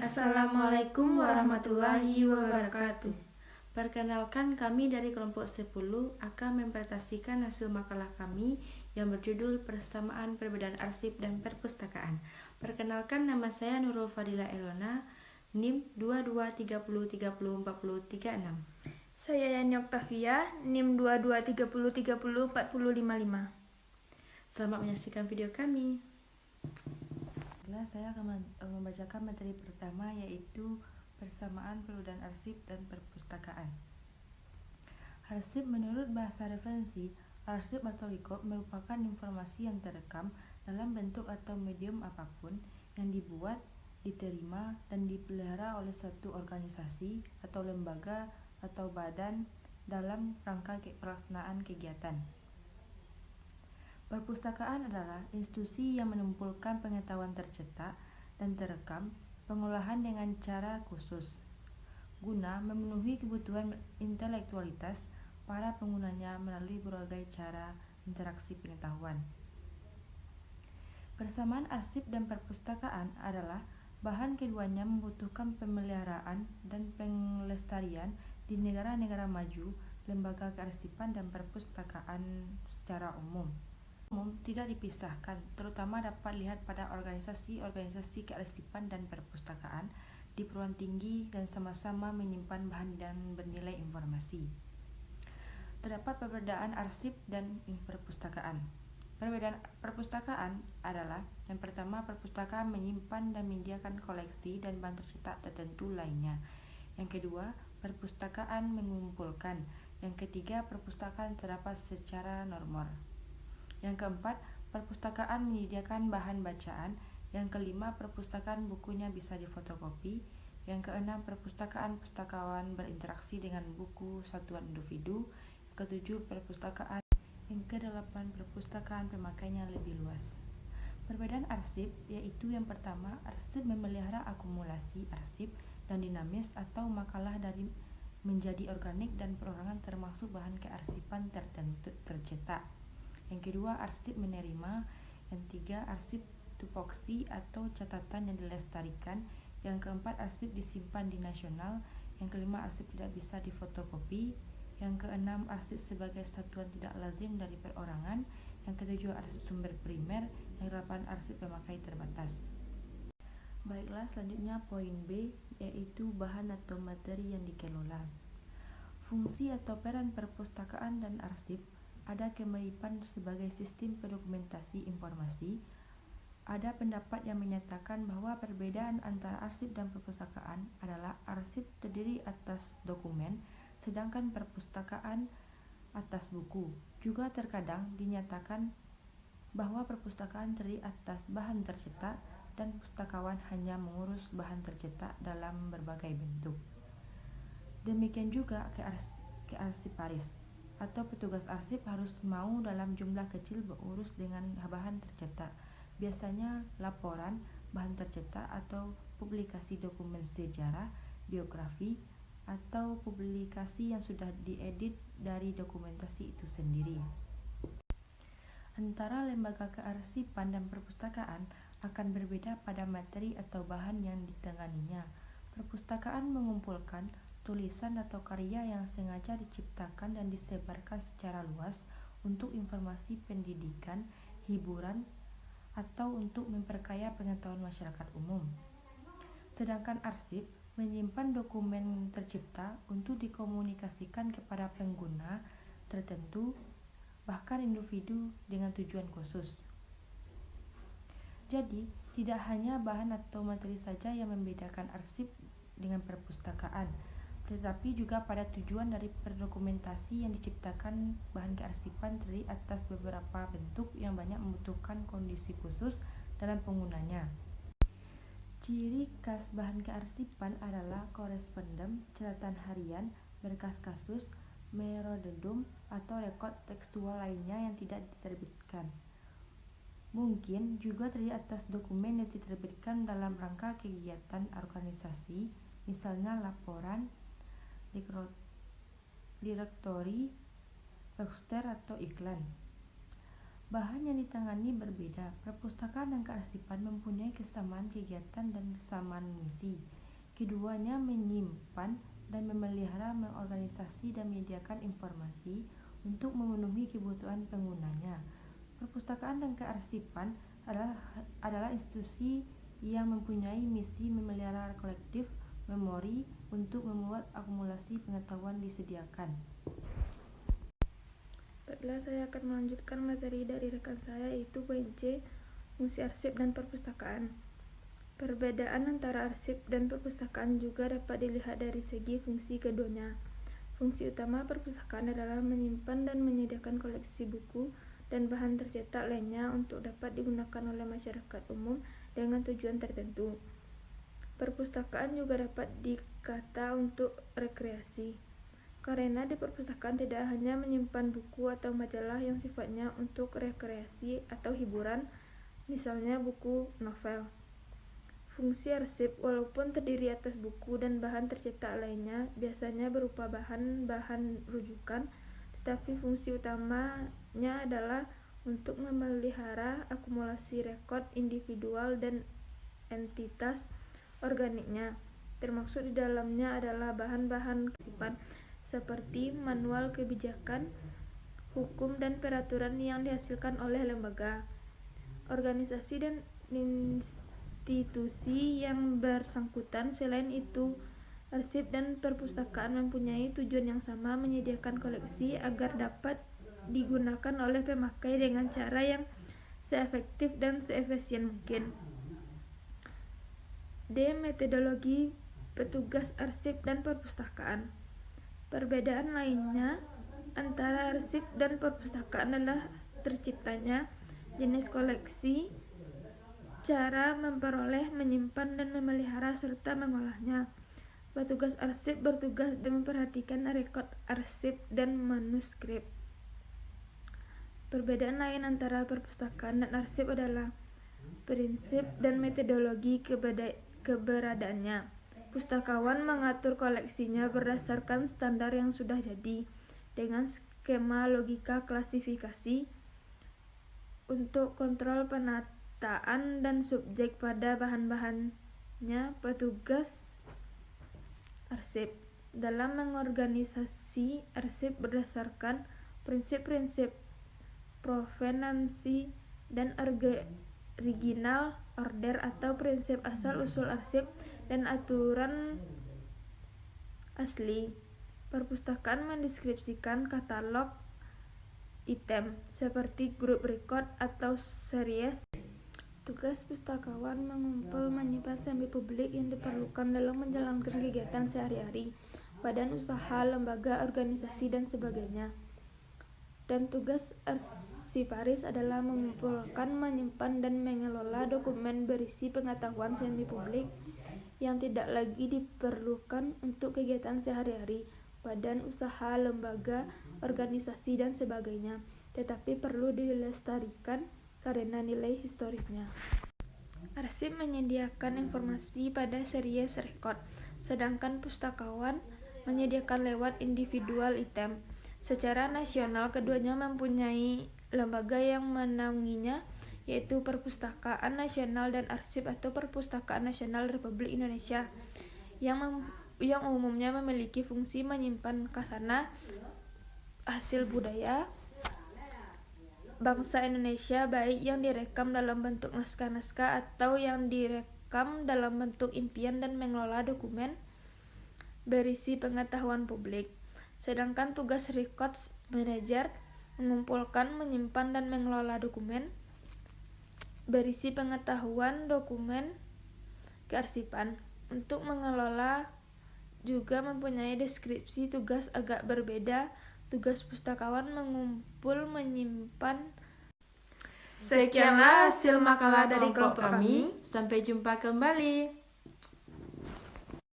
Assalamualaikum warahmatullahi wabarakatuh. Perkenalkan, kami dari kelompok 10 akan mempresentasikan hasil makalah kami yang berjudul Persamaan Perbedaan Arsip dan Perpustakaan. Perkenalkan, nama saya Nurul Fadila Elona, NIM 2230304036. Saya Yani Oktavia, NIM 2230304055. Selamat menyaksikan video kami. Saya akan membacakan materi pertama, yaitu persamaan perbedaan arsip dan perpustakaan. Arsip menurut bahasa referensi, arsip atau record merupakan informasi yang terekam dalam bentuk atau medium apapun yang dibuat, diterima, dan dipelihara oleh suatu organisasi atau lembaga atau badan dalam rangka pelaksanaan kegiatan. Perpustakaan adalah institusi yang mengumpulkan pengetahuan tercetak dan terekam, pengolahan dengan cara khusus, guna memenuhi kebutuhan intelektualitas para penggunanya melalui berbagai cara interaksi pengetahuan. Persamaan arsip dan perpustakaan adalah bahan keduanya membutuhkan pemeliharaan dan pelestarian di negara-negara maju. Lembaga kearsipan dan perpustakaan secara umum tidak dipisahkan, terutama dapat lihat pada organisasi kearsipan dan perpustakaan di perguruan tinggi dan sama-sama menyimpan bahan dan bernilai informasi. Terdapat perbedaan arsip dan perpustakaan. Perbedaan perpustakaan adalah: yang pertama, perpustakaan menyimpan dan menyediakan koleksi dan bahan tercetak tertentu lainnya. Yang kedua, perpustakaan mengumpulkan. Yang ketiga, perpustakaan terdapat secara normal. Yang keempat, perpustakaan menyediakan bahan bacaan. Yang kelima, perpustakaan bukunya bisa difotokopi. Yang keenam, perpustakaan pustakawan berinteraksi dengan buku satuan individu. Yang ketujuh, perpustakaan. Yang kedelapan, perpustakaan pemakaiannya lebih luas. Perbedaan arsip yaitu: yang pertama, arsip memelihara akumulasi arsip dan dinamis atau makalah dari menjadi organik dan perorangan termasuk bahan kearsipan tertentu tercetak. Yang kedua, arsip menerima. Yang tiga, arsip tupoksi atau catatan yang dilestarikan. Yang keempat, arsip disimpan di nasional. Yang kelima, arsip tidak bisa difotokopi. Yang keenam, arsip sebagai satuan tidak lazim dari perorangan. Yang ketujuh, arsip sumber primer. Yang kedelapan, arsip pemakai terbatas. Baiklah, selanjutnya poin B, yaitu bahan atau materi yang dikelola. Fungsi atau peran perpustakaan dan arsip: ada kemiripan sebagai sistem pendokumentasi informasi. Ada pendapat yang menyatakan bahwa perbedaan antara arsip dan perpustakaan adalah arsip terdiri atas dokumen, sedangkan perpustakaan atas buku. Juga terkadang dinyatakan bahwa perpustakaan terdiri atas bahan tercetak dan pustakawan hanya mengurus bahan tercetak dalam berbagai bentuk. Demikian juga kearsiparis atau petugas arsip harus mau dalam jumlah kecil berurus dengan bahan tercetak, biasanya laporan, bahan tercetak atau publikasi dokumen sejarah, biografi, atau publikasi yang sudah diedit dari dokumentasi itu sendiri. Antara lembaga kearsipan dan perpustakaan akan berbeda pada materi atau bahan yang ditenganinya. Perpustakaan mengumpulkan tulisan atau karya yang sengaja diciptakan dan disebarkan secara luas untuk informasi pendidikan, hiburan, atau untuk memperkaya pengetahuan masyarakat umum. Sedangkan arsip menyimpan dokumen tercipta untuk dikomunikasikan kepada pengguna tertentu, bahkan individu dengan tujuan khusus. Jadi, tidak hanya bahan atau materi saja yang membedakan arsip dengan perpustakaan, tetapi juga pada tujuan dari perdokumentasi yang diciptakan. Bahan kearsipan terdiri atas beberapa bentuk yang banyak membutuhkan kondisi khusus dalam penggunanya. Ciri khas bahan kearsipan adalah koresponden, catatan harian, berkas kasus, memorandum, atau rekod tekstual lainnya yang tidak diterbitkan. Mungkin juga terdiri atas dokumen yang diterbitkan dalam rangka kegiatan organisasi, misalnya laporan, direktori, poster, atau iklan. Bahan yang ditangani berbeda. Perpustakaan dan kearsipan mempunyai kesamaan kegiatan dan kesamaan misi. Keduanya menyimpan dan memelihara, mengorganisasi dan menyediakan informasi untuk memenuhi kebutuhan penggunanya. Perpustakaan dan kearsipan adalah institusi yang mempunyai misi memelihara kolektif memori untuk membuat akumulasi pengetahuan disediakan. Baiklah, saya akan melanjutkan materi dari rekan saya, yaitu poin C, fungsi arsip dan perpustakaan. Perbedaan antara arsip dan perpustakaan juga dapat dilihat dari segi fungsi keduanya. Fungsi utama perpustakaan adalah menyimpan dan menyediakan koleksi buku dan bahan tercetak lainnya untuk dapat digunakan oleh masyarakat umum dengan tujuan tertentu. Perpustakaan juga dapat dikata untuk rekreasi, karena di perpustakaan tidak hanya menyimpan buku atau majalah yang sifatnya untuk rekreasi atau hiburan, misalnya buku novel. Fungsi arsip, walaupun terdiri atas buku dan bahan tercetak lainnya, biasanya berupa bahan-bahan rujukan, tetapi fungsi utamanya adalah untuk memelihara akumulasi rekod individual dan entitas organiknya. Termasuk di dalamnya adalah bahan-bahan kearsipan seperti manual kebijakan, hukum, dan peraturan yang dihasilkan oleh lembaga, organisasi, dan institusi yang bersangkutan. Selain itu, arsip dan perpustakaan mempunyai tujuan yang sama, menyediakan koleksi agar dapat digunakan oleh pemakai dengan cara yang seefektif dan seefisien mungkin. D. Metodologi petugas arsip dan perpustakaan. Perbedaan lainnya antara arsip dan perpustakaan adalah terciptanya jenis koleksi, cara memperoleh, menyimpan, dan memelihara serta mengolahnya. Petugas arsip bertugas memperhatikan rekod arsip dan manuskrip. Perbedaan lain antara perpustakaan dan arsip adalah prinsip dan metodologi keberadaannya. Pustakawan mengatur koleksinya berdasarkan standar yang sudah jadi, dengan skema logika klasifikasi untuk kontrol penataan dan subjek pada bahan-bahannya. Petugas arsip dalam mengorganisasi arsip berdasarkan prinsip-prinsip provenansi dan original order atau prinsip asal-usul arsip dan aturan asli. Perpustakaan mendeskripsikan katalog item seperti grup record atau series. Tugas pustakawan mengumpul, menyimpan sampel publik yang diperlukan dalam menjalankan kegiatan sehari-hari, badan usaha, lembaga, organisasi, dan sebagainya. Dan tugas arsiparis adalah mengumpulkan, menyimpan, dan mengelola dokumen berisi pengetahuan semi publik yang tidak lagi diperlukan untuk kegiatan sehari-hari, badan usaha, lembaga, organisasi, dan sebagainya, tetapi perlu dilestarikan karena nilai historisnya. Arsip menyediakan informasi pada series rekod, sedangkan pustakawan menyediakan lewat individual item. Secara nasional, keduanya mempunyai lembaga yang menaunginya, yaitu Perpustakaan Nasional dan Arsip atau Perpustakaan Nasional Republik Indonesia, yang umumnya memiliki fungsi menyimpan khazanah hasil budaya bangsa Indonesia, baik yang direkam dalam bentuk naskah-naskah atau yang direkam dalam bentuk impian, dan mengelola dokumen berisi pengetahuan publik. Sedangkan tugas records manager mengumpulkan, menyimpan, dan mengelola dokumen berisi pengetahuan dokumen kearsipan. Untuk mengelola juga mempunyai deskripsi tugas agak berbeda. Tugas pustakawan mengumpul, menyimpan. Sekianlah hasil makalah dari kelompok kami. Sampai jumpa kembali.